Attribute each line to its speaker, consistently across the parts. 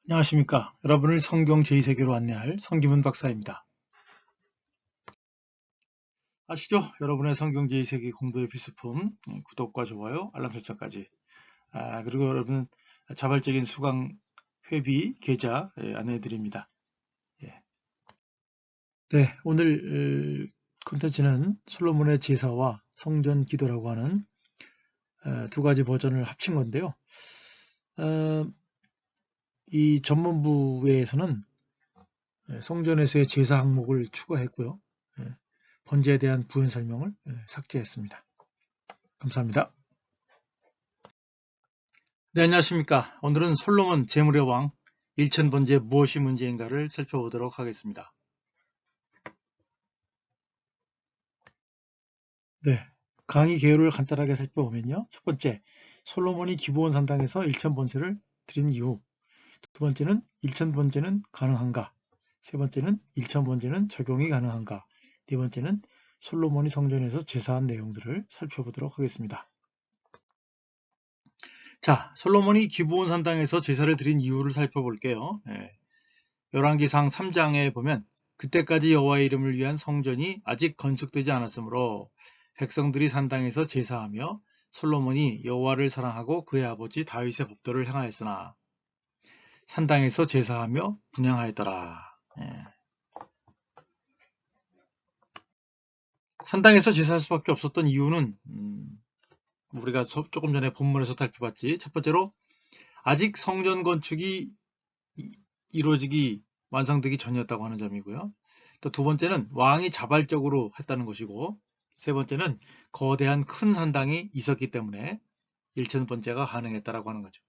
Speaker 1: 안녕하십니까. 여러분을 성경 제2세계로 안내할 성기문 박사입니다. 아시죠? 여러분의 성경 제2세계 공부의 필수품, 구독과 좋아요, 알람 설정까지. 그리고 여러분 자발적인 수강 회비 계좌 안내해드립니다. 네, 오늘 콘텐츠는 솔로몬의 제사와 성전 기도라고 하는 두 가지 버전을 합친 건데요. 이 전문부에서는 성전에서의 제사 항목을 추가했고요. 번제에 대한 부연 설명을 삭제했습니다. 감사합니다. 네, 안녕하십니까. 오늘은 솔로몬 제물의 왕 1000번제 무엇이 문제인가를 살펴보도록 하겠습니다. 네, 강의 개요를 간단하게 살펴보면요. 첫 번째, 솔로몬이 기브온 산당에서 1000번제를 드린 이유. 두 번째는 1000번제는 가능한가. 세 번째는 1000번제는 적용이 가능한가. 네 번째는 솔로몬이 성전에서 제사한 내용들을 살펴보도록 하겠습니다. 자, 솔로몬이 기브온 산당에서 제사를 드린 이유를 살펴볼게요. 열왕기상 3장에 보면 그때까지 여호와의 이름을 위한 성전이 아직 건축되지 않았으므로 백성들이 산당에서 제사하며 솔로몬이 여호와를 사랑하고 그의 아버지 다윗의 법도를 행하였으나 산당에서 제사하며 분향하였더라. 산당에서 제사할 수밖에 없었던 이유는 우리가 조금 전에 본문에서 살펴봤지. 첫 번째로 아직 성전 건축이 이루어지기 완성되기 전이었다고 하는 점이고요. 또 두 번째는 왕이 자발적으로 했다는 것이고, 세 번째는 거대한 큰 산당이 있었기 때문에 1000번제가 가능했다라고 하는 거죠.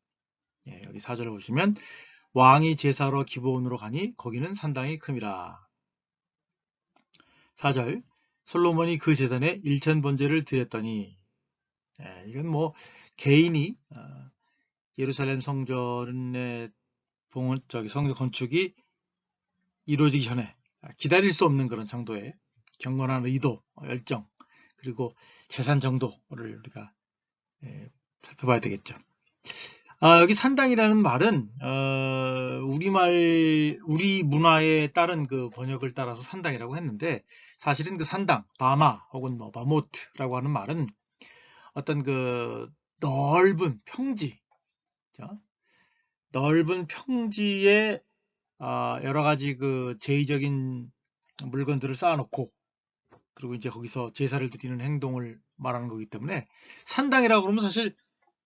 Speaker 1: 여기 4절을 보시면 왕이 제사로 기브온으로 가니 거기는 산당이 큼이라. 4절 솔로몬이 그 제단에 1000번제를 드렸더니, 이건 뭐 개인이 예루살렘 성전의 성전 건축이 이루어지기 전에 기다릴 수 없는 그런 정도의 경건한 의도, 열정, 그리고 재산 정도를 우리가 살펴봐야 되겠죠. 여기 산당이라는 말은 우리 문화에 따른 그 번역을 따라서 산당이라고 했는데, 사실은 그 산당, 바마 혹은 뭐 바모트라고 하는 말은 어떤 그 넓은 평지, 넓은 평지에 여러 가지 그 제의적인 물건들을 쌓아놓고, 그리고 이제 거기서 제사를 드리는 행동을 말하는 거기 때문에 산당이라고 그러면 사실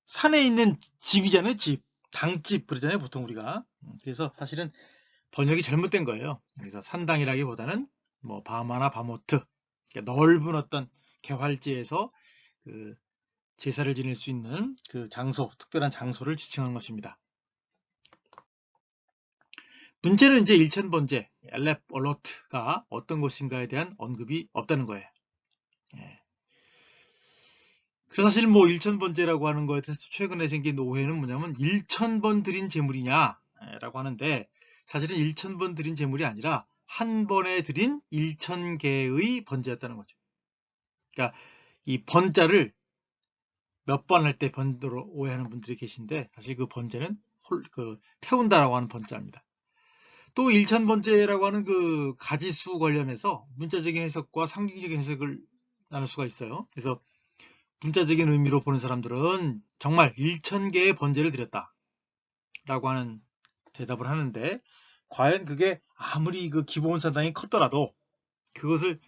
Speaker 1: 산에 있는 집이잖아요. 집, 당집 그러잖아요, 보통 우리가. 그래서 사실은 번역이 잘못된 거예요. 그래서 산당이라기보다는 뭐 바마나 바모트, 넓은 어떤 개활지에서 그 제사를 지낼 수 있는 그 장소, 특별한 장소를 지칭한 것입니다. 문제는 이제 1000번제, 엘렙 얼로트가 어떤 것인가에 대한 언급이 없다는 거예요. 그래서 사실 뭐 1000번제라고 하는 거에 대해서 최근에 생긴 오해는 뭐냐면 1000번 드린 제물이냐 라고 하는데, 사실은 1000번 드린 제물이 아니라 한 번에 드린 1000개의 번제였다는 거죠. 그러니까 이 번자를 몇 번 할 때 번도로 오해하는 분들이 계신데, 사실 그 번제는 태운다라고 하는 번자입니다. 또 1000번제라고 하는 그 가지수 관련해서 문자적인 해석과 상징적인 해석을 나눌 수가 있어요. 그래서 문자적인 의미로 보는 사람들은 정말 1000개의 번제를 드렸다 라고 하는 대답을 하는데, 과연 그게 아무리 그 기본 사당이 컸더라도 그것을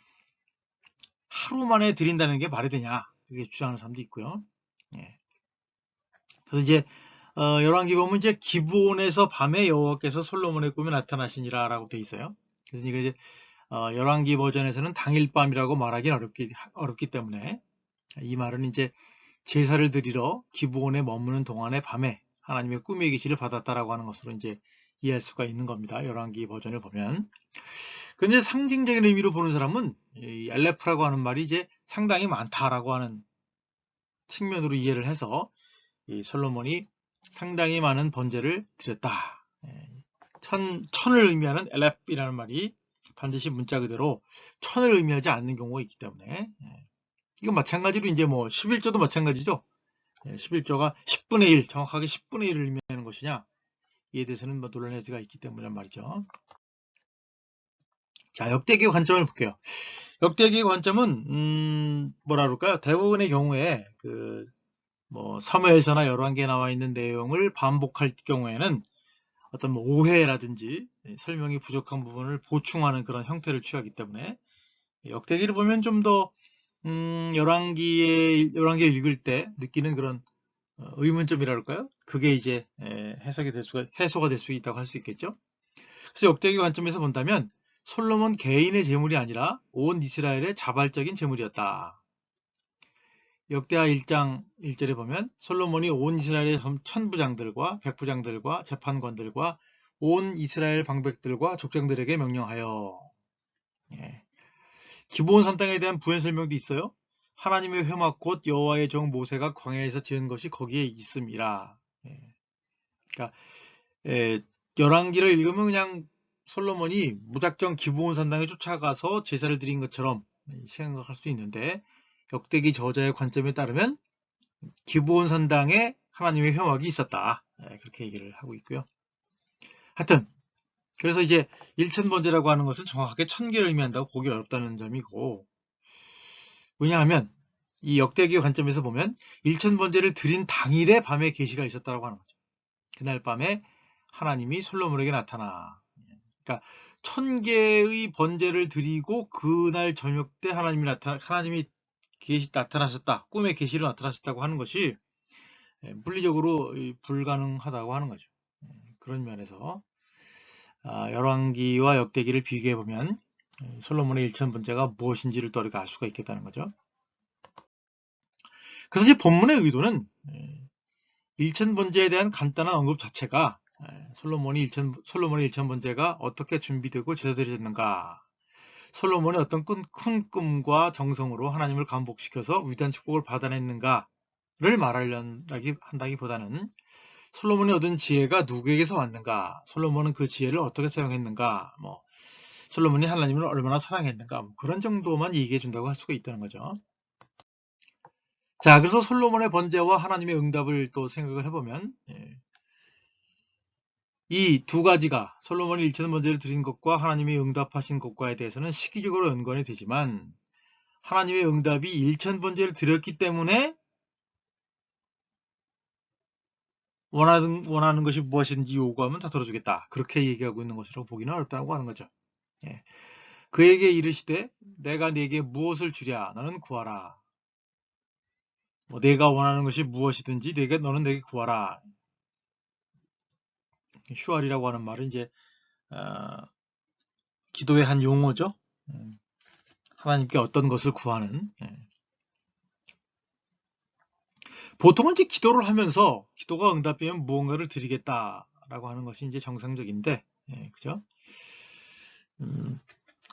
Speaker 1: 하루 만에 드린다는 게 말이 되냐, 그게 주장하는 사람도 있고요. 그래서 이제 열왕기 보면 이제 기브온에서 밤에 여호와께서 솔로몬의 꿈에 나타나시니라 라고 돼 있어요. 그래서 이제 열왕기 버전에서는 당일 밤이라고 말하기 어렵기 때문에 이 말은 이제 제사를 드리러 기브온에 머무는 동안의 밤에 하나님의 꿈의 계시를 받았다라고 하는 것으로 이제 이해할 수가 있는 겁니다. 열왕기 버전을 보면. 근데 상징적인 의미로 보는 사람은 이 엘레프라고 하는 말이 이제 상당히 많다라고 하는 측면으로 이해를 해서 이 솔로몬이 상당히 많은 번제를 드렸다. 천을 의미하는 엘렙이라는 말이 반드시 문자 그대로 천을 의미하지 않는 경우가 있기 때문에, 이건 마찬가지로 이제 뭐 11조도 마찬가지죠. 11조가 10분의 1, 정확하게 10분의 1을 의미하는 것이냐, 이에 대해서는 뭐 논란의 여지가 있기 때문에 말이죠. 자, 역대기의 관점을 볼게요. 역대기의 관점은 뭐라 그럴까요? 대부분의 경우에 뭐 사무엘서나 열왕기에 나와 있는 내용을 반복할 경우에는 어떤 뭐 오해라든지 설명이 부족한 부분을 보충하는 그런 형태를 취하기 때문에 역대기를 보면 좀 더 열왕기를 읽을 때 느끼는 그런 의문점이라 할까요? 그게 이제 해소가 될 수 있다고 할 수 있겠죠. 그래서 역대기 관점에서 본다면 솔로몬 개인의 재물이 아니라 온 이스라엘의 자발적인 재물이었다. 역대하 1장 1절에 보면 솔로몬이 온 이스라엘의 천부장들과 백부장들과 재판관들과 온 이스라엘 방백들과 족장들에게 명령하여, 예. 기브온 산땅에 대한 부연 설명도 있어요. 하나님의 회막 곧 여호와의 종 모세가 광야에서 지은 것이 거기에 있음이라. 예. 그러니까 열왕기를 읽으면 그냥 솔로몬이 무작정 기브온 산당에 쫓아가서 제사를 드린 것처럼 생각할 수 있는데, 역대기 저자의 관점에 따르면 기브온 산당에 하나님의 회막이 있었다. 그렇게 얘기를 하고 있고요. 하여튼 그래서 이제 일천번제라고 하는 것은 정확하게 1000개를 의미한다고 보기 어렵다는 점이고, 왜냐하면 이 역대기 관점에서 보면 일천번제를 드린 당일에 밤에 계시가 있었다고 하는 거죠. 그날 밤에 하나님이 솔로몬에게 나타나. 그러니까 1000개의 번제를 드리고 그날 저녁 때 하나님이 나타나셨다. 꿈의 계시로 나타나셨다고 하는 것이 물리적으로 불가능하다고 하는 거죠. 그런 면에서 열왕기와 역대기를 비교해 보면 솔로몬의 일천번제가 무엇인지를 또 우리가 알 수가 있겠다는 거죠. 그래서 이제 본문의 의도는 일천번제에 대한 간단한 언급 자체가 솔로몬의 일천번제가 어떻게 준비되고 제사드려졌는가, 솔로몬이 어떤 큰 꿈과 정성으로 하나님을 감복시켜서 위대한 축복을 받아냈는가를 한다기보다는 솔로몬이 얻은 지혜가 누구에게서 왔는가, 솔로몬은 그 지혜를 어떻게 사용했는가, 뭐 솔로몬이 하나님을 얼마나 사랑했는가, 뭐 그런 정도만 얘기해 준다고 할 수가 있다는 거죠. 자, 그래서 솔로몬의 번제와 하나님의 응답을 또 생각을 해보면 이 두 가지가 솔로몬이 일천번제를 드린 것과 하나님이 응답하신 것과에 대해서는 시기적으로 연관이 되지만, 하나님의 응답이 일천번제를 드렸기 때문에 원하는 것이 무엇인지 요구하면 다 들어주겠다, 그렇게 얘기하고 있는 것으로 보기는 어렵다고 하는 거죠. 그에게 이르시되 내가 네게 무엇을 주랴, 너는 구하라. 뭐 내가 원하는 것이 무엇이든지 너는 내게 구하라. 슈알이라고 하는 말은 이제 기도의 한 용어죠. 하나님께 어떤 것을 구하는. 보통은 이제 기도를 하면서 기도가 응답되면 무언가를 드리겠다라고 하는 것이 이제 정상적인데, 그죠?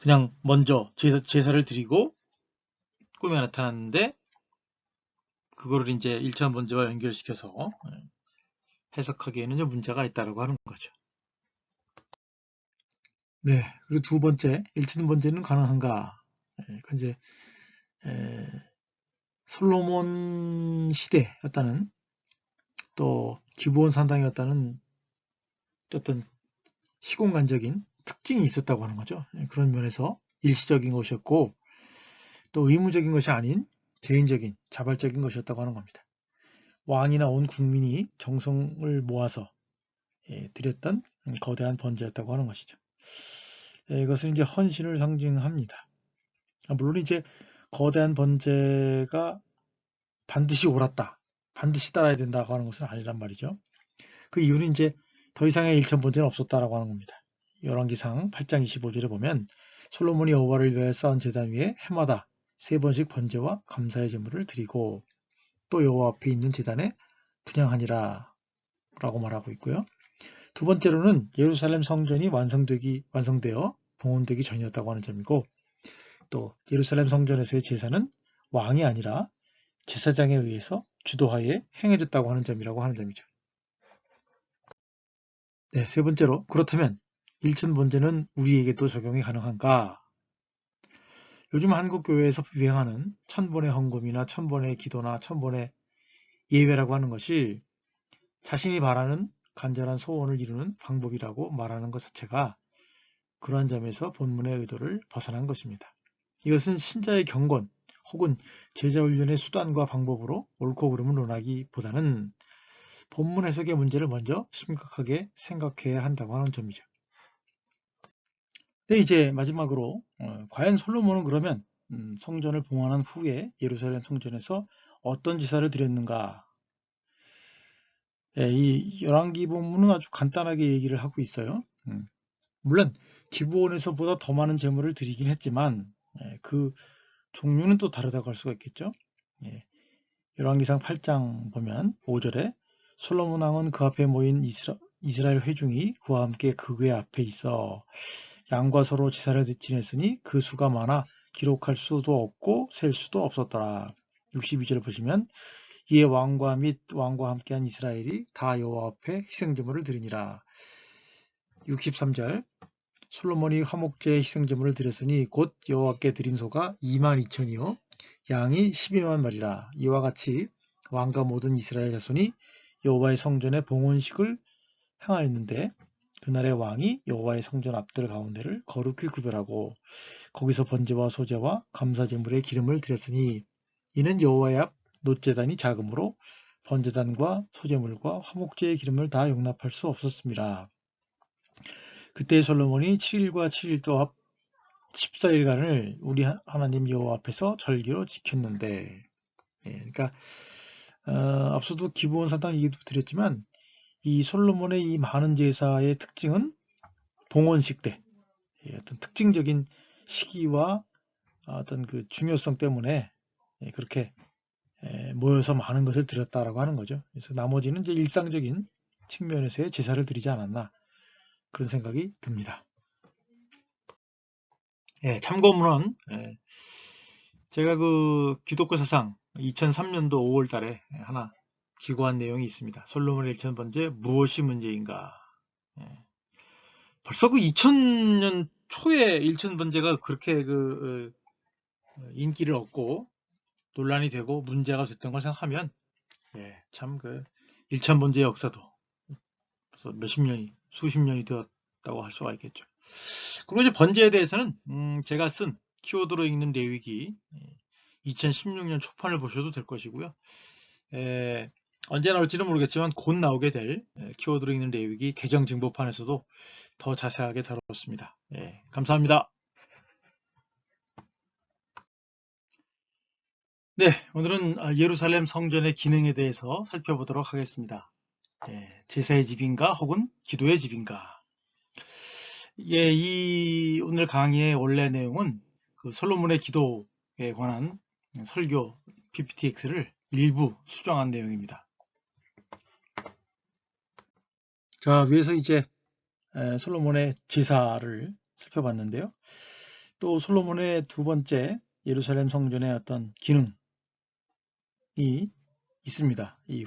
Speaker 1: 그냥 먼저 제사를 드리고 꿈에 나타났는데 그거를 이제 일천번제와 연결시켜서 해석하기에는 좀 문제가 있다고 하는 거죠. 네, 그리고 두 번째, 일천번제는 가능한가? 그 이제 솔로몬 시대였다는, 또 기브온 산당이었다는 어떤 시공간적인 특징이 있었다고 하는 거죠. 그런 면에서 일시적인 것이었고, 또 의무적인 것이 아닌 개인적인 자발적인 것이었다고 하는 겁니다. 왕이나 온 국민이 정성을 모아서 드렸던 거대한 번제였다고 하는 것이죠. 이것은 이제 헌신을 상징합니다. 물론 이제 거대한 번제가 반드시 옳았다, 반드시 따라야 된다고 하는 것은 아니란 말이죠. 그 이유는 이제 더 이상의 일천번제는 없었다라고 하는 겁니다. 열왕기상 8장 25절에 보면 솔로몬이 여호와를 위하여 쌓은 제단 위에 해마다 3번씩 번제와 감사의 제물을 드리고 또 여호와 앞에 있는 제단에 분향하니라 라고 말하고 있고요. 두 번째로는 예루살렘 성전이 완성되어 봉헌되기 전이었다고 하는 점이고, 또 예루살렘 성전에서의 제사는 왕이 아니라 제사장에 의해서 주도하에 행해졌다고 하는 점이라고 하는 점이죠. 네, 세 번째로, 그렇다면 일천번제는 우리에게도 적용이 가능한가? 요즘 한국 교회에서 유행하는 1000번의 헌금이나 1000번의 기도나 1000번의 예배라고 하는 것이 자신이 바라는 간절한 소원을 이루는 방법이라고 말하는 것 자체가 그러한 점에서 본문의 의도를 벗어난 것입니다. 이것은 신자의 경건 혹은 제자 훈련의 수단과 방법으로 옳고 그름을 논하기보다는 본문 해석의 문제를 먼저 심각하게 생각해야 한다고 하는 점이죠. 네, 이제 마지막으로 과연 솔로몬은 그러면 성전을 봉헌한 후에 예루살렘 성전에서 어떤 제사를 드렸는가? 예, 이 열왕기 본문은 아주 간단하게 얘기를 하고 있어요. 물론 기브온에서보다 더 많은 제물을 드리긴 했지만 그 종류는 또 다르다고 할 수가 있겠죠. 예, 열왕기상 8장 보면 5절에 솔로몬 왕은 그 앞에 모인 이스라엘 회중이 그와 함께 그 궤 앞에 있어 양과 서로 제사를 지냈으니 그 수가 많아 기록할 수도 없고 셀 수도 없었더라. 62절 보시면 이에 왕과 및 왕과 함께한 이스라엘이 다 여호와 앞에 희생제물을 드리니라. 63절 솔로몬이 화목제의 희생제물을 드렸으니 곧 여호와께 드린 소가 22,000이요 양이 12만 마리라. 이와 같이 왕과 모든 이스라엘 자손이 여호와의 성전에 봉헌식을 행하였는데 그날의 왕이 여호와의 성전 앞들 가운데를 거룩히 구별하고 거기서 번제와 소제와 감사제물의 기름을 드렸으니 이는 여호와의 앞 놋제단이 작으므로 번제단과 소제물과 화목제의 기름을 다 용납할 수 없었습니다. 그때 솔로몬이 7일과 7일 동안 14일간을 우리 하나님 여호와 앞에서 절기로 지켰는데, 그러니까 앞서도 기브온 사당 얘기도 드렸지만 이 솔로몬의 이 많은 제사의 특징은 봉헌식 때 어떤 특징적인 시기와 어떤 그 중요성 때문에 그렇게 모여서 많은 것을 드렸다라고 하는 거죠. 그래서 나머지는 이제 일상적인 측면에서의 제사를 드리지 않았나 그런 생각이 듭니다. 참고문헌 제가 그 기독교 사상 2003년도 5월 달에 하나 기고한 내용이 있습니다. 솔로몬의 일천번제 무엇이 문제인가? 벌써 그 2000년 초에 일천번제가 그렇게 그 인기를 얻고 논란이 되고 문제가 됐던 걸 생각하면 참 그 일천번제 역사도 벌써 몇십 년이 수십 년이 되었다고 할 수가 있겠죠. 그리고 이제 번제에 대해서는 제가 쓴 키워드로 읽는 레위기 2016년 초판을 보셔도 될 것이고요. 언제 나올지는 모르겠지만 곧 나오게 될 키워드로 읽는 레위기 개정 증보판에서도 더 자세하게 다뤘습니다. 감사합니다. 네, 오늘은 예루살렘 성전의 기능에 대해서 살펴보도록 하겠습니다. 제사의 집인가 혹은 기도의 집인가? 이 오늘 강의의 원래 내용은 그 솔로몬의 기도에 관한 설교 PPTX를 일부 수정한 내용입니다. 자, 위에서 이제 솔로몬의 제사를 살펴봤는데요. 또 솔로몬의 두 번째 예루살렘 성전의 어떤 기능이 있습니다. 이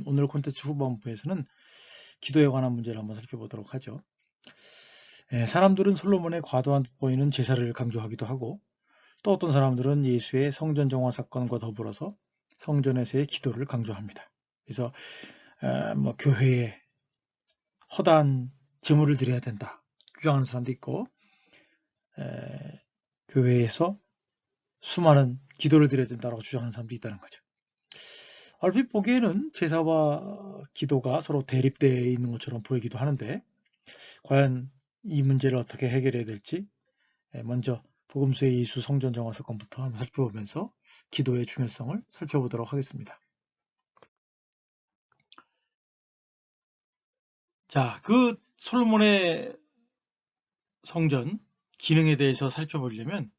Speaker 1: 오늘 콘텐츠 후반부에서는 기도에 관한 문제를 한번 살펴보도록 하죠. 사람들은 솔로몬의 과도한 보이는 제사를 강조하기도 하고 또 어떤 사람들은 예수의 성전 정화 사건과 더불어서 성전에서의 기도를 강조합니다. 그래서 뭐 교회에 허다한 제물을 드려야 된다 주장하는 사람도 있고 교회에서 수많은 기도를 드려야 된다고 주장하는 사람도 있다는 거죠. 얼핏 보기에는 제사와 기도가 서로 대립되어 있는 것처럼 보이기도 하는데 과연 이 문제를 어떻게 해결해야 될지 먼저 복음서의 예수 성전 정화 사건부터 한번 살펴보면서 기도의 중요성을 살펴보도록 하겠습니다. 자, 그 솔로몬의 성전 기능에 대해서 살펴보려면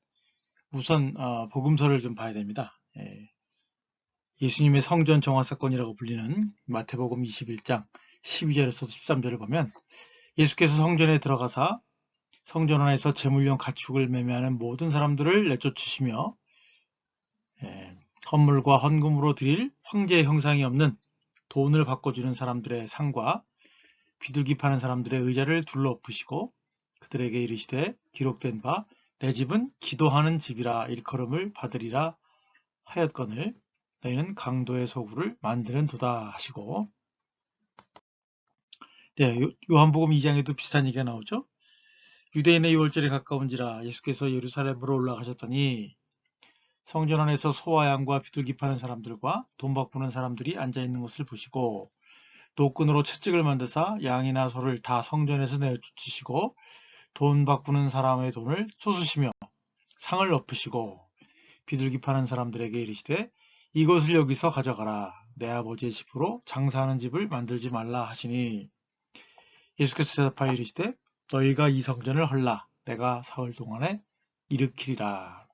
Speaker 1: 우선 복음서를 좀 봐야 됩니다. 예수님의 성전 정화 사건이라고 불리는 마태복음 21장 12절에서 13절을 보면 예수께서 성전에 들어가사 성전 안에서 제물용 가축을 매매하는 모든 사람들을 내쫓으시며 헌물과 헌금으로 드릴 황제의 형상이 없는 돈을 바꿔주는 사람들의 상과 비둘기 파는 사람들의 의자를 둘러엎으시고 그들에게 이르시되 기록된 바 내 집은 기도하는 집이라 일컬음을 받으리라 하였거늘 너희는 강도의 소굴을 만드는 도다 하시고 네, 요한복음 2장에도 비슷한 얘기가 나오죠. 유대인의 유월절에 가까운지라 예수께서 예루살렘으로 올라가셨더니 성전 안에서 소와 양과 비둘기 파는 사람들과 돈 바꾸는 사람들이 앉아있는 것을 보시고 노끈으로 채찍을 만드사 양이나 소를 다 성전에서 내쫓으시고 돈 바꾸는 사람의 돈을 쏘으시며 상을 엎으시고 비둘기 파는 사람들에게 이르시되 이것을 여기서 가져가라. 내 아버지의 집으로 장사하는 집을 만들지 말라 하시니 예수께서 대답하여 이르시되 너희가 이 성전을 헐라. 내가 사흘 동안에 일으키리라.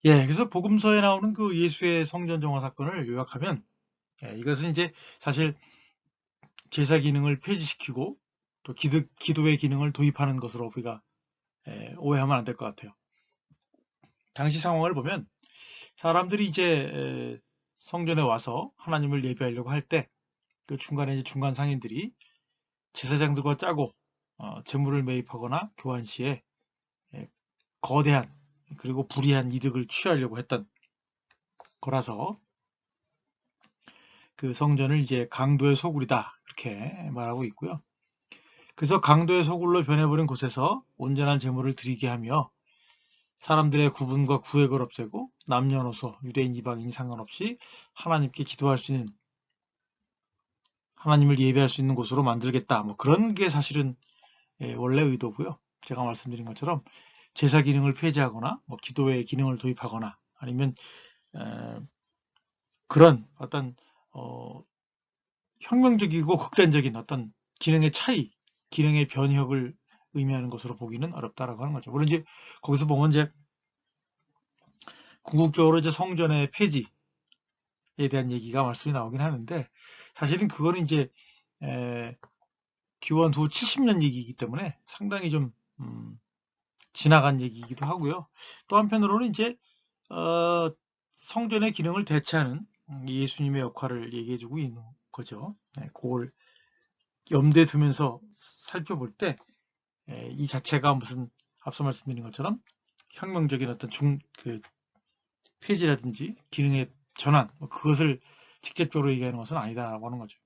Speaker 1: 예, 그래서 복음서에 나오는 그 예수의 성전 정화 사건을 요약하면 이것은 이제 사실 제사 기능을 폐지시키고 또 기도의 기능을 도입하는 것으로 우리가 오해하면 안 될 것 같아요. 당시 상황을 보면 사람들이 이제 성전에 와서 하나님을 예배하려고 할 때 그 중간에 이제 중간 상인들이 제사장들과 짜고 재물을 매입하거나 교환 시에 거대한 그리고 불이한 이득을 취하려고 했던 거라서 그 성전을 이제 강도의 소굴이다 이렇게 말하고 있고요. 그래서 강도의 소굴로 변해버린 곳에서 온전한 제물을 드리게 하며 사람들의 구분과 구획을 없애고 남녀노소, 유대인, 이방인 상관없이 하나님께 기도할 수 있는 하나님을 예배할 수 있는 곳으로 만들겠다. 뭐 그런 게 사실은 원래 의도고요. 제가 말씀드린 것처럼 제사 기능을 폐지하거나 뭐 기도의 기능을 도입하거나 아니면 그런 어떤 혁명적이고 극단적인 어떤 기능의 차이, 기능의 변혁을 의미하는 것으로 보기는 어렵다라고 하는 거죠. 물론 이제 거기서 보면 이제 궁극적으로 이제 성전의 폐지에 대한 얘기가 말씀이 나오긴 하는데 사실은 그거는 이제 기원 후 70년 얘기이기 때문에 상당히 좀 지나간 얘기이기도 하고요. 또 한편으로는 이제 성전의 기능을 대체하는 예수님의 역할을 얘기해주고 있는 거죠. 그걸 염두에 두면서 살펴볼 때 이 자체가 무슨 앞서 말씀드린 것처럼 혁명적인 어떤 폐지라든지 기능의 전환 그것을 직접적으로 얘기하는 것은 아니다라고 하는 거죠.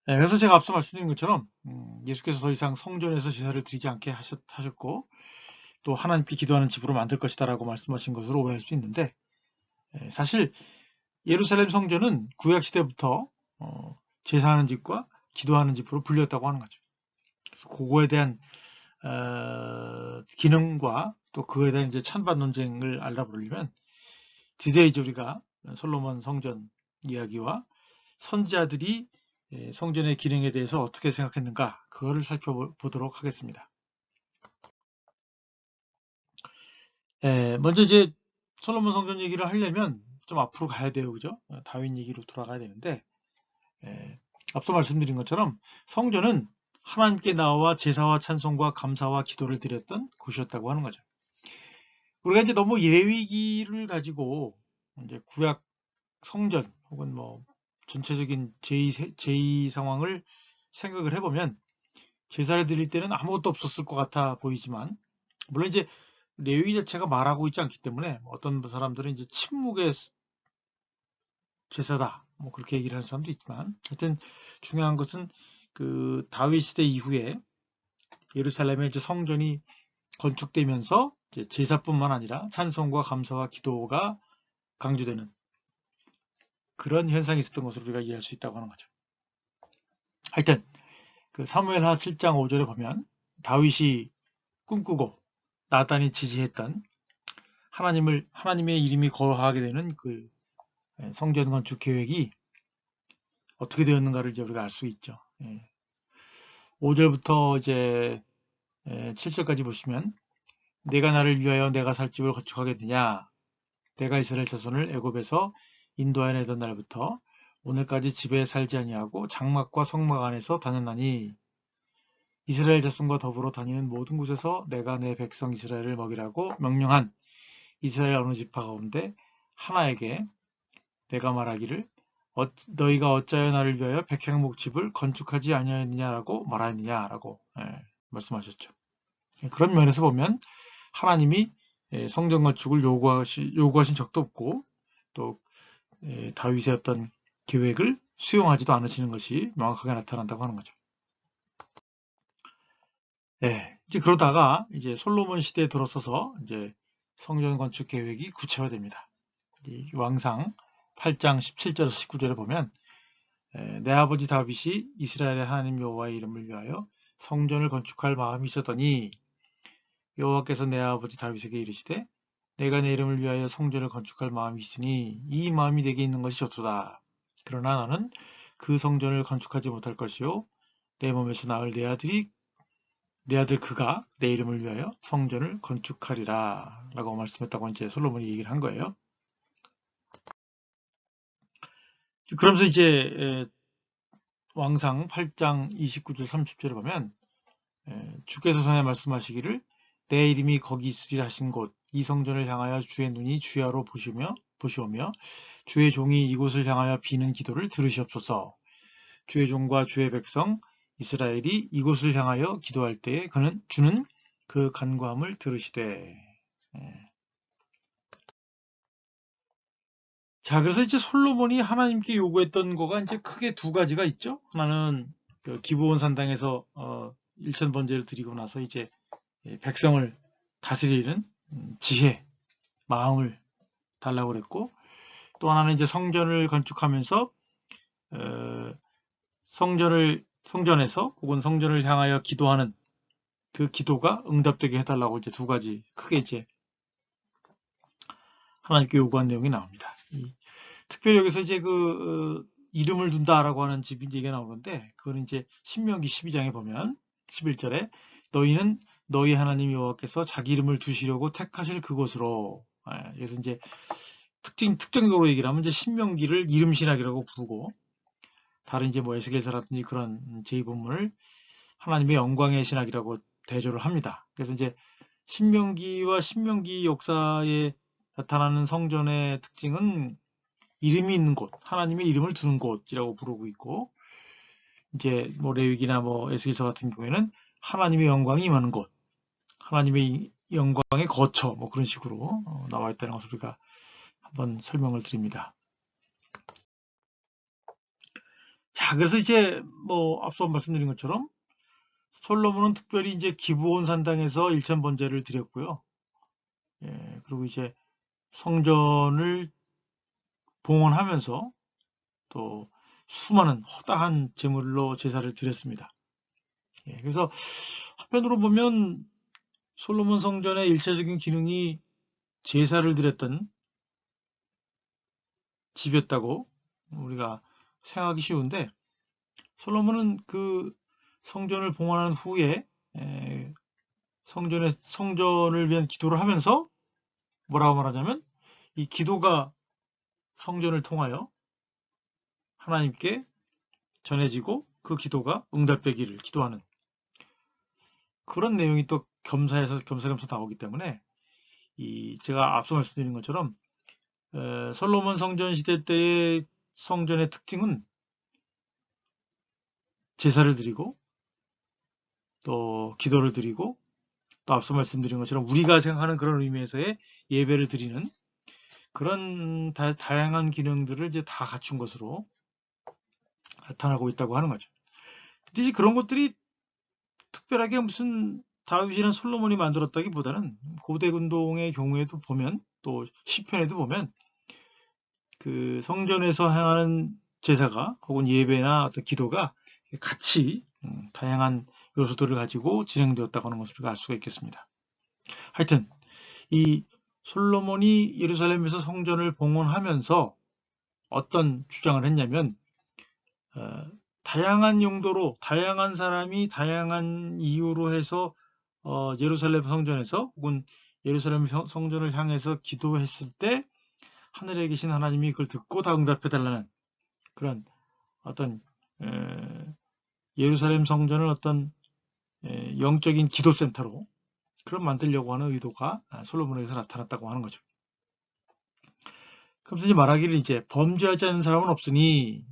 Speaker 1: 그래서 제가 앞서 말씀드린 것처럼 예수께서 더 이상 성전에서 제사를 드리지 않게 하셨고 또 하나님께 기도하는 집으로 만들 것이다 라고 말씀하신 것으로 오해할 수 있는데 사실 예루살렘 성전은 구약시대부터 제사하는 집과 기도하는 집으로 불렸다고 하는 거죠. 그래서 그거에 대한 기능과 또 그거에 대한 이제 찬반 논쟁을 알아보려면 드디어 이제 우리가 솔로몬 성전 이야기와 선지자들이 성전의 기능에 대해서 어떻게 생각했는가 그거를 살펴보도록 하겠습니다. 먼저 이제 솔로몬 성전 얘기를 하려면 좀 앞으로 가야 돼요, 그죠? 다윗 얘기로 돌아가야 되는데 앞서 말씀드린 것처럼 성전은 하나님께 나와 제사와 찬송과 감사와 기도를 드렸던 곳이었다고 하는 거죠. 우리가 이제 너무 레위기를 가지고 이제 구약 성전 혹은 뭐 전체적인 제2 상황을 생각을 해보면 제사를 드릴 때는 아무것도 없었을 것 같아 보이지만 물론 이제 레위기 자체가 말하고 있지 않기 때문에 어떤 사람들은 이제 침묵의 제사다 뭐 그렇게 얘기를 하는 사람도 있지만 하여튼 중요한 것은 그 다윗 시대 이후에 예루살렘에 이제 성전이 건축되면서 제사뿐만 아니라 찬송과 감사와 기도가 강조되는 그런 현상이 있었던 것으로 우리가 이해할 수 있다고 하는 거죠. 하여튼 그 사무엘하 7장 5절에 보면 다윗이 꿈꾸고 나단이 지지했던 하나님의 이름이 거하게 되는 그 성전 건축 계획이 어떻게 되었는가를 이제 우리가 알 수 있죠. 5절부터 이제 7절까지 보시면 내가 나를 위하여 내가 살 집을 건축하겠느냐 내가 이스라엘 자손을 애굽에서 인도하여내던 날부터 오늘까지 집에 살지 아니하고 장막과 성막 안에서 다녔나니 이스라엘 자손과 더불어 다니는 모든 곳에서 내가 내 백성 이스라엘을 먹이라고 명령한 이스라엘 어느 지파 가운데 하나에게 내가 말하기를 너희가 어찌하여 나를 위하여 백향목 집을 건축하지 아니하였느냐라고 말하였느냐라고 말씀하셨죠. 그런 면에서 보면 하나님이 성전 건축을 요구하신 적도 없고 또 다윗의 어떤 계획을 수용하지도 않으시는 것이 명확하게 나타난다고 하는 거죠. 이제 그러다가 이제 솔로몬 시대에 들어서서 이제 성전 건축 계획이 구체화됩니다. 왕상 8장 17절에서 19절에 보면 내 아버지 다윗이 이스라엘의 하나님 여호와의 이름을 위하여 성전을 건축할 마음이 있었더니 여호와께서 내 아버지 다윗에게 이르시되 내가 내 이름을 위하여 성전을 건축할 마음이 있으니 이 마음이 내게 있는 것이 좋도다. 그러나 너는 그 성전을 건축하지 못할 것이요 내 몸에서 나을 내 아들 그가 내 이름을 위하여 성전을 건축하리라 라고 말씀했다고 이제 솔로몬이 얘기를 한 거예요. 그러면서 이제 왕상 8장 29절 30절에 보면 주께서 전에 말씀하시기를 내 이름이 거기 있으리라 하신 곳 이 성전을 향하여 주의 눈이 주야로 보시오며 주의 종이 이곳을 향하여 비는 기도를 들으시옵소서. 주의 종과 주의 백성 이스라엘이 이곳을 향하여 기도할 때에 주는 그 간구함을 들으시되. 자, 그래서 이제 솔로몬이 하나님께 요구했던 거가 이제 크게 두 가지가 있죠. 하나는 그 기브온 산당에서 일천 번제를 드리고 나서 이제 백성을 다스리는 지혜, 마음을 달라고 그랬고, 또 하나는 이제 성전을 건축하면서 성전에서 혹은 성전을 향하여 기도하는 그 기도가 응답되게 해달라고 이제 두 가지 크게 이제 하나님께 요구한 내용이 나옵니다. 특별히 여기서 이제 이름을 둔다라고 하는 얘기가 나오는데, 그거는 이제 신명기 12장에 보면 11절에 너희는 너희 하나님 여호와께서 자기 이름을 두시려고 택하실 그곳으로. 그래서 이제 특정적으로 얘기를 하면 이제 신명기를 이름 신학이라고 부르고, 다른 이제 뭐 에스겔서라든지 그런 제2본문을 하나님의 영광의 신학이라고 대조를 합니다. 그래서 이제 신명기와 신명기 역사에 나타나는 성전의 특징은 이름이 있는 곳, 하나님의 이름을 두는 곳이라고 부르고 있고, 이제 뭐 레위기나 뭐 에스겔서 같은 경우에는 하나님의 영광이 임하는 곳, 하나님의 영광의 거처, 뭐 그런 식으로 나와 있다는 것을 우리가 한번 설명을 드립니다. 자, 그래서 이제 뭐 앞서 말씀드린 것처럼 솔로몬은 특별히 이제 기브온 산당에서 일천 번제를 드렸고요. 그리고 이제 성전을 봉헌하면서 또 수많은 허다한 제물로 제사를 드렸습니다. 그래서 한편으로 보면 솔로몬 성전의 일차적인 기능이 제사를 드렸던 집이었다고 우리가 생각하기 쉬운데, 솔로몬은 그 성전을 봉헌한 후에 성전을 위한 기도를 하면서 뭐라고 말하냐면, 이 기도가 성전을 통하여 하나님께 전해지고 그 기도가 응답되기를 기도하는 그런 내용이 또 겸사겸사 나오기 때문에, 제가 앞서 말씀드린 것처럼 솔로몬 성전 시대 때의 성전의 특징은 제사를 드리고 또 기도를 드리고 또 앞서 말씀드린 것처럼 우리가 생각하는 그런 의미에서의 예배를 드리는 그런 다양한 기능들을 이제 다 갖춘 것으로 나타나고 있다고 하는 거죠. 근데 이제 그런 것들이 특별하게 무슨 다윗이나 솔로몬이 만들었다기보다는 고대 운동의 경우에도 보면, 또 시편에도 보면 그 성전에서 행하는 제사가 혹은 예배나 어떤 기도가 같이 다양한 요소들을 가지고 진행되었다고 하는 것을 우리가 알 수가 있겠습니다. 하여튼 이 솔로몬이 예루살렘에서 성전을 봉헌하면서 어떤 주장을 했냐면, 다양한 용도로 다양한 사람이 다양한 이유로 해서 예루살렘 성전에서 혹은 예루살렘 성전을 향해서 기도했을 때 하늘에 계신 하나님이 그걸 듣고 다 응답해 달라는 그런 어떤 예루살렘 성전을 어떤 영적인 기도센터로 그런 만들려고 하는 의도가 솔로몬에게서 나타났다고 하는 거죠. 그래서 이제 말하기를 이제 범죄하지 않는 사람은 없으니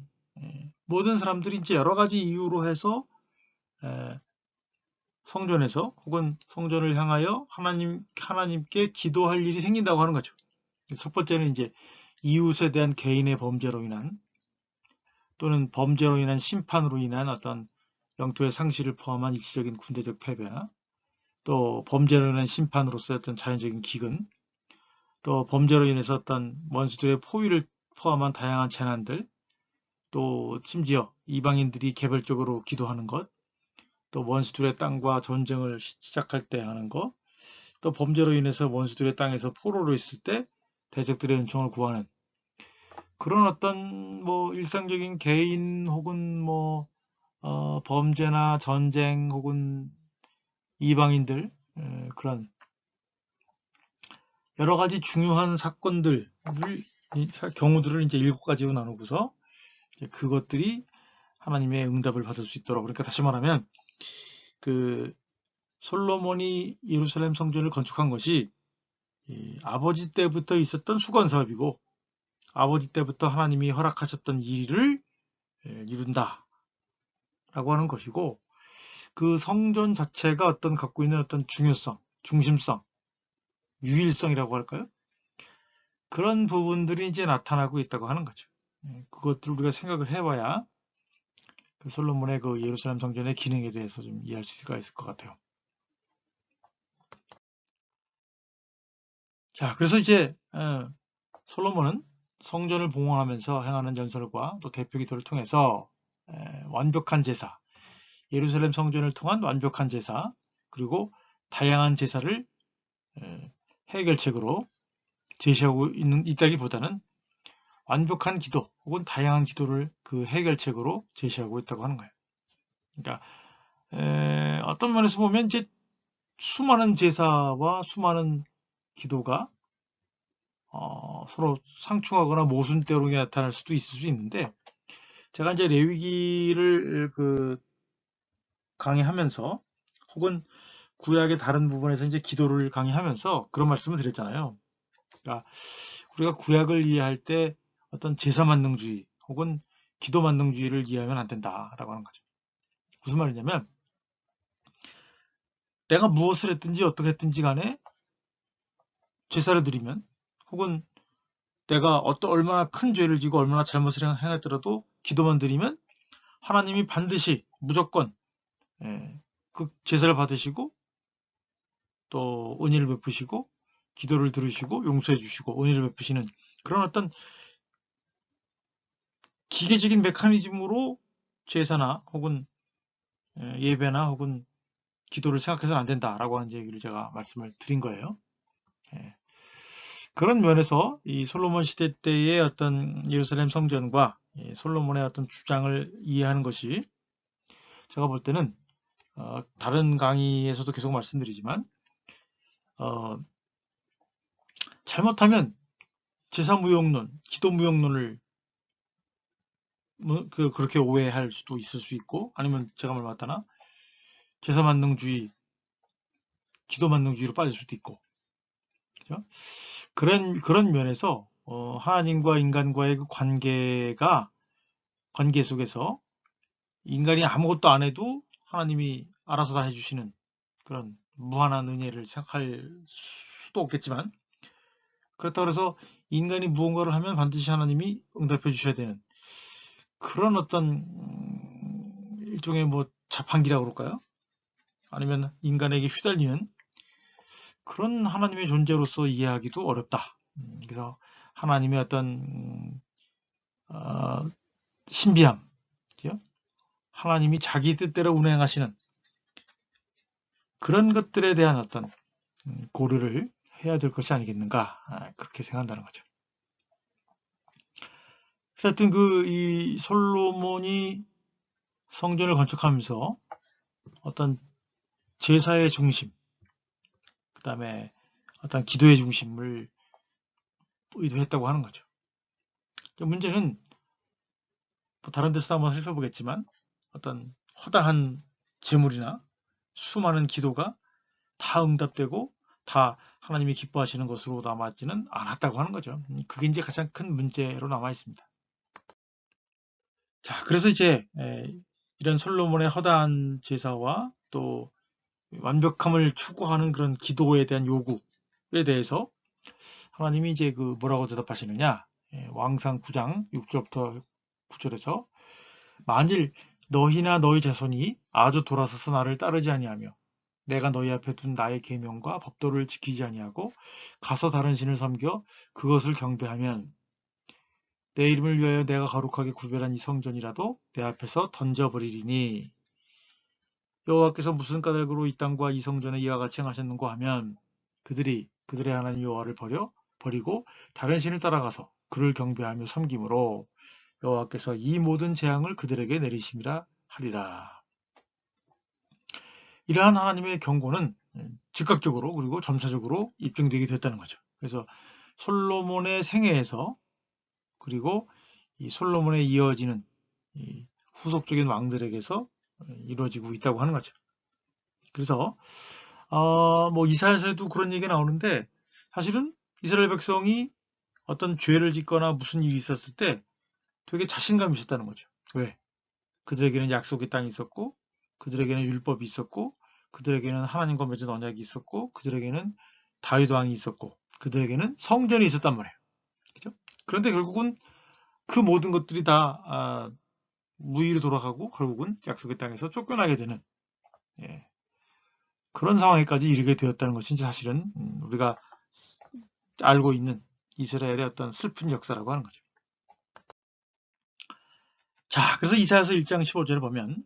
Speaker 1: 모든 사람들이 이제 여러 가지 이유로 해서 성전에서 혹은 성전을 향하여 하나님께 기도할 일이 생긴다고 하는 거죠. 첫 번째는 이제 이웃에 대한 개인의 범죄로 인한 또는 범죄로 인한 심판으로 인한 어떤 영토의 상실을 포함한 일시적인 군대적 패배나 또 범죄로 인한 심판으로서의 어떤 자연적인 기근, 또 범죄로 인해서 어떤 원수들의 포위를 포함한 다양한 재난들, 또 심지어 이방인들이 개별적으로 기도하는 것, 또 원수들의 땅과 전쟁을 시작할 때 하는 것, 또 범죄로 인해서 원수들의 땅에서 포로로 있을 때 대적들의 은총을 구하는 그런 어떤 뭐 일상적인 개인 혹은 뭐 범죄나 전쟁 혹은 이방인들 그런 여러 가지 중요한 사건들을 경우들을 이제 7가지로 나누고서 그것들이 하나님의 응답을 받을 수 있도록, 그러니까 다시 말하면 그 솔로몬이 예루살렘 성전을 건축한 것이 아버지 때부터 있었던 수건 사업이고 아버지 때부터 하나님이 허락하셨던 일을 이룬다 라고 하는 것이고, 그 성전 자체가 갖고 있는 어떤 중요성, 중심성, 유일성이라고 할까요? 그런 부분들이 이제 나타나고 있다고 하는 거죠. 그것들 우리가 생각을 해봐야 그 솔로몬의 그 예루살렘 성전의 기능에 대해서 좀 이해할 수가 있을 것 같아요. 자, 그래서 이제 솔로몬은 성전을 봉헌하면서 행하는 연설과 또 대표 기도를 통해서 완벽한 제사, 예루살렘 성전을 통한 완벽한 제사, 그리고 다양한 제사를 해결책으로 제시하고 있다기보다는 완벽한 기도 혹은 다양한 기도를 그 해결책으로 제시하고 있다고 하는 거예요. 그러니까 어떤 면에서 보면 이제 수많은 제사와 수많은 기도가 서로 상충하거나 모순되로 나타날 수도 있을 수 있는데, 제가 이제 레위기를 강의하면서 혹은 구약의 다른 부분에서 이제 기도를 강의하면서 그런 말씀을 드렸잖아요. 그러니까 우리가 구약을 이해할 때 어떤 제사 만능주의 혹은 기도 만능주의를 이해하면 안 된다라고 하는 거죠. 무슨 말이냐면 내가 무엇을 했든지 어떻게 했든지 간에 제사를 드리면, 혹은 내가 얼마나 큰 죄를 지고 얼마나 잘못을 행했더라도 기도만 드리면 하나님이 반드시 무조건 그 제사를 받으시고 또 은혜를 베푸시고 기도를 들으시고 용서해 주시고 은혜를 베푸시는 그런 어떤 기계적인 메커니즘으로 제사나 혹은 예배나 혹은 기도를 생각해서는 안 된다라고 하는 얘기를 제가 말씀을 드린 거예요. 그런 면에서 이 솔로몬 시대 때의 어떤 예루살렘 성전과 솔로몬의 어떤 주장을 이해하는 것이, 제가 볼 때는 다른 강의에서도 계속 말씀드리지만 잘못하면 제사무용론, 기도무용론을 그렇게 오해할 수도 있을 수 있고, 아니면 제가 말 맞다나 제사만능주의, 기도만능주의로 빠질 수도 있고, 그렇죠? 그런 면에서 하나님과 인간과의 그 관계 속에서 인간이 아무것도 안 해도 하나님이 알아서 다 해주시는 그런 무한한 은혜를 생각할 수도 없겠지만, 그렇다고 해서 인간이 무언가를 하면 반드시 하나님이 응답해 주셔야 되는 그런 어떤 일종의 뭐 자판기라고 그럴까요? 아니면 인간에게 휘달리는 그런 하나님의 존재로서 이해하기도 어렵다. 그래서 하나님의 어떤 신비함, 하나님이 자기 뜻대로 운행하시는 그런 것들에 대한 어떤 고려를 해야 될 것이 아니겠는가, 그렇게 생각한다는 거죠. 그래서 하여튼 이 솔로몬이 성전을 건축하면서 어떤 제사의 중심, 그 다음에 어떤 기도의 중심을 의도했다고 하는 거죠. 문제는 뭐 다른 데서 한번 살펴보겠지만 어떤 허다한 제물이나 수많은 기도가 다 응답되고 다 하나님이 기뻐하시는 것으로 남아있지는 않았다고 하는 거죠. 그게 이제 가장 큰 문제로 남아 있습니다. 자, 그래서 이제 이런 솔로몬의 허다한 제사와 또 완벽함을 추구하는 그런 기도에 대한 요구에 대해서 하나님이 이제 뭐라고 대답하시느냐, 왕상 9장 6절부터 9절에서 만일 너희나 너희 자손이 아주 돌아서서 나를 따르지 아니하며 내가 너희 앞에 둔 나의 계명과 법도를 지키지 아니하고 가서 다른 신을 섬겨 그것을 경배하면 내 이름을 위하여 내가 거룩하게 구별한 이 성전이라도 내 앞에서 던져버리리니 여호와께서 무슨 까닭으로 이 땅과 이 성전에 이와 같이 행하셨는고 하면 그들이 그들의 하나님 여호와를 버리고 다른 신을 따라가서 그를 경배하며 섬김으로 여호와께서 이 모든 재앙을 그들에게 내리심이라 하리라. 이러한 하나님의 경고는 즉각적으로 그리고 점차적으로 입증되게 됐다는 거죠. 그래서 솔로몬의 생애에서 그리고 이 솔로몬에 이어지는 이 후속적인 왕들에게서 이루어지고 있다고 하는 거죠. 그래서 뭐 이사야서에도 그런 얘기가 나오는데 사실은 이스라엘 백성이 어떤 죄를 짓거나 무슨 일이 있었을 때 되게 자신감이 있었다는 거죠. 왜? 그들에게는 약속의 땅이 있었고 그들에게는 율법이 있었고 그들에게는 하나님과 맺은 언약이 있었고 그들에게는 다윗 왕이 있었고 그들에게는 성전이 있었단 말이에요. 그죠? 그런데 결국은 그 모든 것들이 다 무의로 돌아가고 결국은 약속의 땅에서 쫓겨나게 되는 그런 상황에까지 이르게 되었다는 것이 사실은 우리가 알고 있는 이스라엘의 어떤 슬픈 역사라고 하는 거죠. 자, 그래서 이사야서 1장 15절을 보면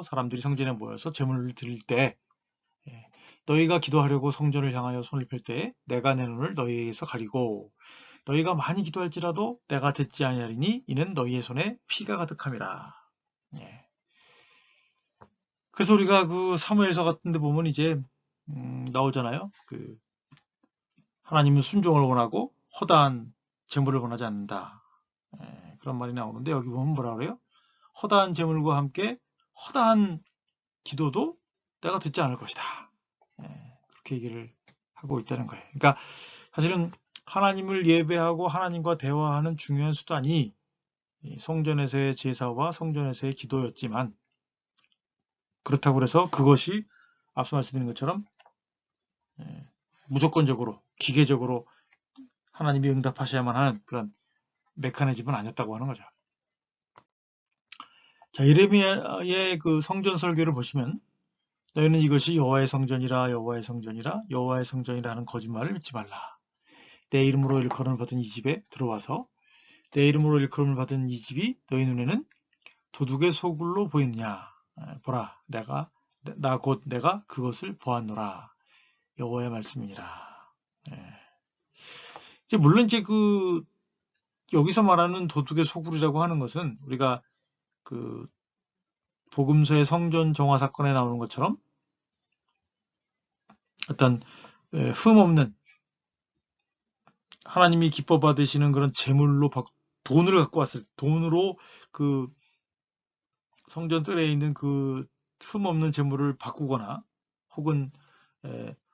Speaker 1: 사람들이 성전에 모여서 제물을 드릴 때 너희가 기도하려고 성전을 향하여 손을 펼 때 내가 내 눈을 너희에게서 가리고 너희가 많이 기도할지라도 내가 듣지 아니하리니 이는 너희의 손에 피가 가득함이라. 그래서 우리가 그 사무엘서 같은 데 보면 이제 나오잖아요. 그 하나님은 순종을 원하고 허다한 제물을 원하지 않는다. 그런 말이 나오는데 여기 보면 뭐라 그래요? 허다한 제물과 함께 허다한 기도도 내가 듣지 않을 것이다. 그렇게 얘기를 하고 있다는 거예요. 그러니까 사실은 하나님을 예배하고 하나님과 대화하는 중요한 수단이 성전에서의 제사와 성전에서의 기도였지만 그렇다고 해서 그것이 앞서 말씀드린 것처럼 무조건적으로 기계적으로 하나님이 응답하셔야만 하는 그런 메커니즘은 아니었다고 하는 거죠. 자, 예레미야의 그 성전 설교를 보시면 너희는 이것이 여호와의 성전이라 여호와의 성전이라 여호와의 성전이라 하는 거짓말을 믿지 말라. 내 이름으로 일컬음을 받은 이 집에 들어와서 내 이름으로 일컬음을 받은 이 집이 너희 눈에는 도둑의 소굴로 보이느냐. 보라, 나 곧 내가 그것을 보았노라. 여호와의 말씀이니라. 물론 이제 여기서 말하는 도둑의 소굴이라고 하는 것은 우리가 그 복음서의 성전 정화 사건에 나오는 것처럼 어떤 흠없는 하나님이 기뻐 받으시는 그런 재물로 돈을 갖고 돈으로 그 성전 뜰에 있는 그 흠없는 재물을 바꾸거나 혹은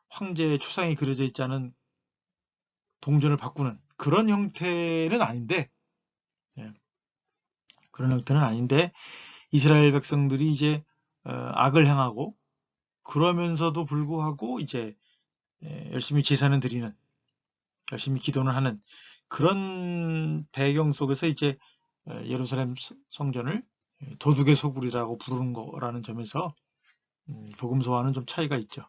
Speaker 1: 황제의 초상이 그려져 있지 않은 동전을 바꾸는 그런 형태는 아닌데 이스라엘 백성들이 이제 악을 행하고 그러면서도 불구하고 이제 열심히 제사는 드리는 열심히 기도는 하는 그런 배경 속에서 이제 예루살렘 성전을 도둑의 소굴이라고 부르는 거라는 점에서 복음서와는 좀 차이가 있죠.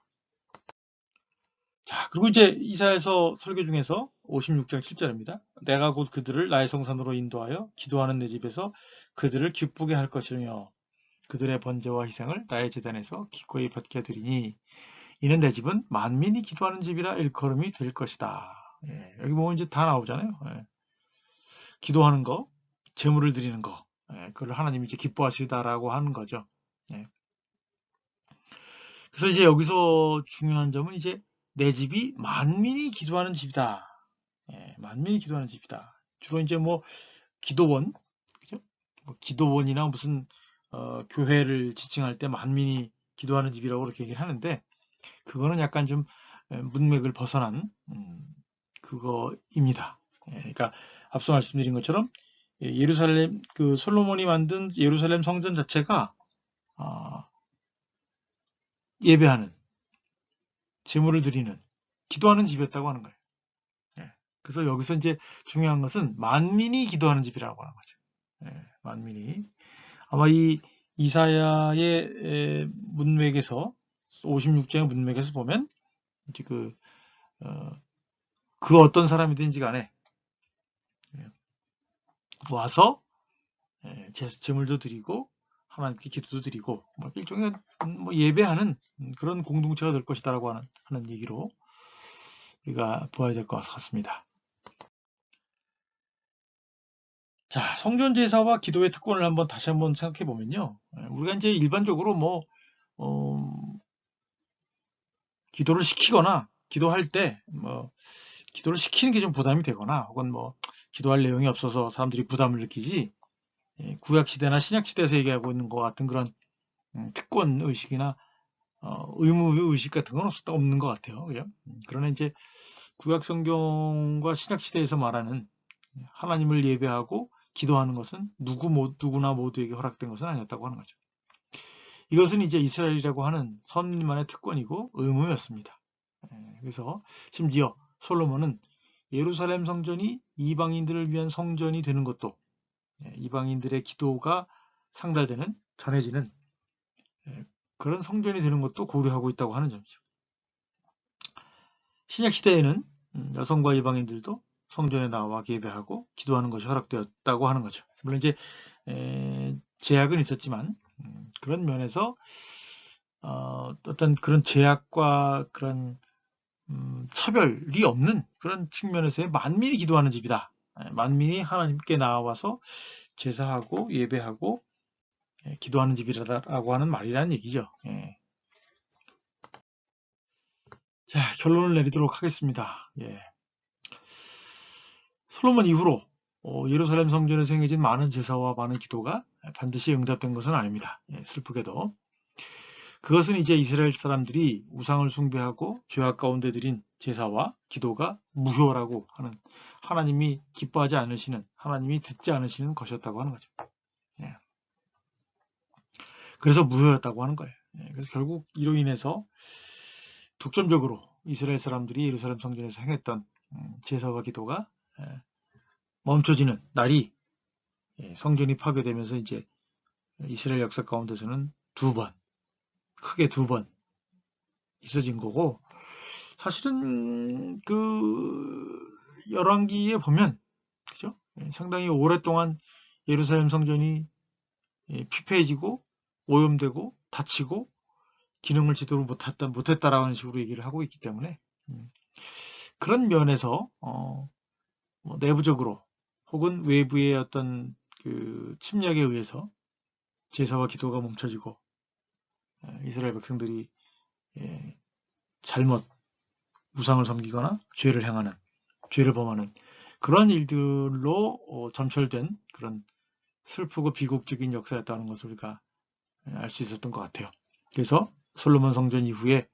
Speaker 1: 자, 그리고 이제 이사야서 설교 중에서 56장 7절입니다. 내가 곧 그들을 나의 성산으로 인도하여 기도하는 내 집에서 그들을 기쁘게 할 것이며 그들의 번제와 희생을 나의 제단에서 기꺼이 받게 되리니 이는 내 집은 만민이 기도하는 집이라 일컬음이 될 것이다. 여기 보면 이제 다 나오잖아요. 기도하는 거, 제물을 드리는 거, 그걸 하나님이 이제 기뻐하시다라고 하는 거죠. 그래서 이제 여기서 중요한 점은 이제 내 집이 만민이 기도하는 집이다. 만민이 기도하는 집이다. 주로 이제 뭐 기도원, 그죠? 뭐 기도원이나 무슨 교회를 지칭할 때 만민이 기도하는 집이라고 그렇게 얘기를 하는데 그거는 약간 좀 문맥을 벗어난 그거입니다. 그러니까 앞서 말씀드린 것처럼 예루살렘 그 솔로몬이 만든 예루살렘 성전 자체가 예배하는 제물을 드리는 기도하는 집이었다고 하는 거예요. 그래서 여기서 이제 중요한 것은 만민이 기도하는 집이라고 하는 거죠. 만민이. 아마 이 이사야의 문맥에서 56장의 문맥에서 보면 이제 그 어떤 사람이든지 간에 와서 제물도 드리고 하나님께 기도도 드리고 일종의 예배하는 그런 공동체가 될 것이다라고 하는 얘기로 우리가 보아야 될 것 같습니다. 자, 성전 제사와 기도의 특권을 다시 한번 생각해 보면요, 우리가 이제 일반적으로 기도를 시키거나 기도할 때 기도를 시키는 게 좀 부담이 되거나 혹은 기도할 내용이 없어서 사람들이 부담을 느끼지, 구약 시대나 신약 시대에서 얘기하고 있는 것 같은 그런 특권 의식이나 의무 의식 같은 건 없는 것 같아요. 그죠? 그러나 이제 구약 성경과 신약 시대에서 말하는 하나님을 예배하고 기도하는 것은 누구나 모두에게 허락된 것은 아니었다고 하는 거죠. 이것은 이제 이스라엘이라고 하는 선민만의 특권이고 의무였습니다. 그래서 심지어 솔로몬은 예루살렘 성전이 이방인들을 위한 성전이 되는 것도, 이방인들의 기도가 상달되는, 전해지는 그런 성전이 되는 것도 고려하고 있다고 하는 점이죠. 신약 시대에는 여성과 이방인들도 성전에 나와 예배하고 기도하는 것이 허락되었다고 하는 거죠. 물론 이제 제약은 있었지만 그런 면에서 어떤 그런 제약과 그런 차별이 없는 그런 측면에서의 만민이 기도하는 집이다. 만민이 하나님께 나와서 제사하고 예배하고 기도하는 집이라고 하는 말이라는 얘기죠. 자, 결론을 내리도록 하겠습니다. 솔로몬 이후로 예루살렘 성전에서 행해진 많은 제사와 많은 기도가 반드시 응답된 것은 아닙니다. 슬프게도. 그것은 이제 이스라엘 사람들이 우상을 숭배하고 죄악 가운데 드린 제사와 기도가 무효라고 하는, 하나님이 기뻐하지 않으시는, 하나님이 듣지 않으시는 것이었다고 하는 거죠. 그래서 무효였다고 하는 거예요. 그래서 결국 이로 인해서 독점적으로 이스라엘 사람들이 예루살렘 성전에서 행했던 제사와 기도가 멈춰지는 날이 성전이 파괴되면서 이제 이스라엘 역사 가운데서는 크게 두 번 있어진 거고, 사실은 열왕기에 보면, 그죠? 상당히 오랫동안 예루살렘 성전이 피폐해지고 오염되고 닫히고 기능을 제대로 못했다라는 식으로 얘기를 하고 있기 때문에 그런 면에서 내부적으로 혹은 외부의 어떤 침략에 의해서 제사와 기도가 멈춰지고 이스라엘 백성들이 잘못 우상을 섬기거나 죄를 범하는 그런 일들로 점철된 그런 슬프고 비극적인 역사였다는 것을 우리가 알 수 있었던 것 같아요. 그래서 솔로몬 성전 이후에,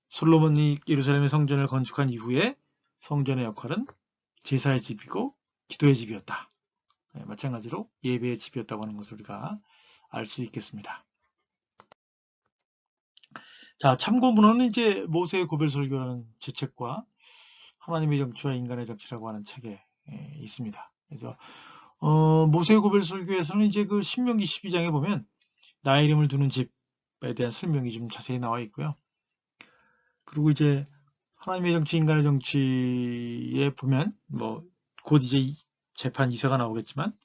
Speaker 1: 솔로몬이 예루살렘의 성전을 건축한 이후에 성전의 역할은 제사의 집이고 기도의 집이었다. 마찬가지로 예배의 집이었다고 하는 것을 우리가 알 수 있겠습니다. 자, 참고문헌은 이제 모세의 고별설교라는 제 책과 하나님의 정치와 인간의 정치라고 하는 책에 있습니다. 그래서 모세의 고별설교에서는 이제 신명기 12장에 보면 나의 이름을 두는 집에 대한 설명이 좀 자세히 나와 있고요. 그리고 이제 하나님의 정치, 인간의 정치에 보면 곧 이제 재판 2사가 나오겠지만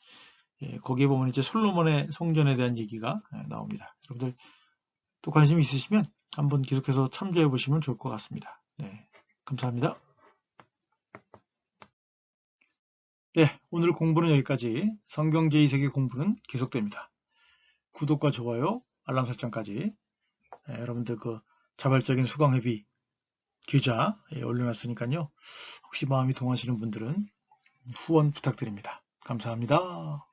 Speaker 1: 거기에 보면 이제 솔로몬의 성전에 대한 얘기가 나옵니다. 여러분들 또 관심 있으시면 한번 계속해서 참조해 보시면 좋을 것 같습니다. 네, 감사합니다. 네, 오늘 공부는 여기까지. 성경 제2세기 공부는 계속됩니다. 구독과 좋아요, 알람 설정까지 여러분들 자발적인 수강회비 계좌 올려놨으니까요. 혹시 마음이 동하시는 분들은 후원 부탁드립니다. 감사합니다.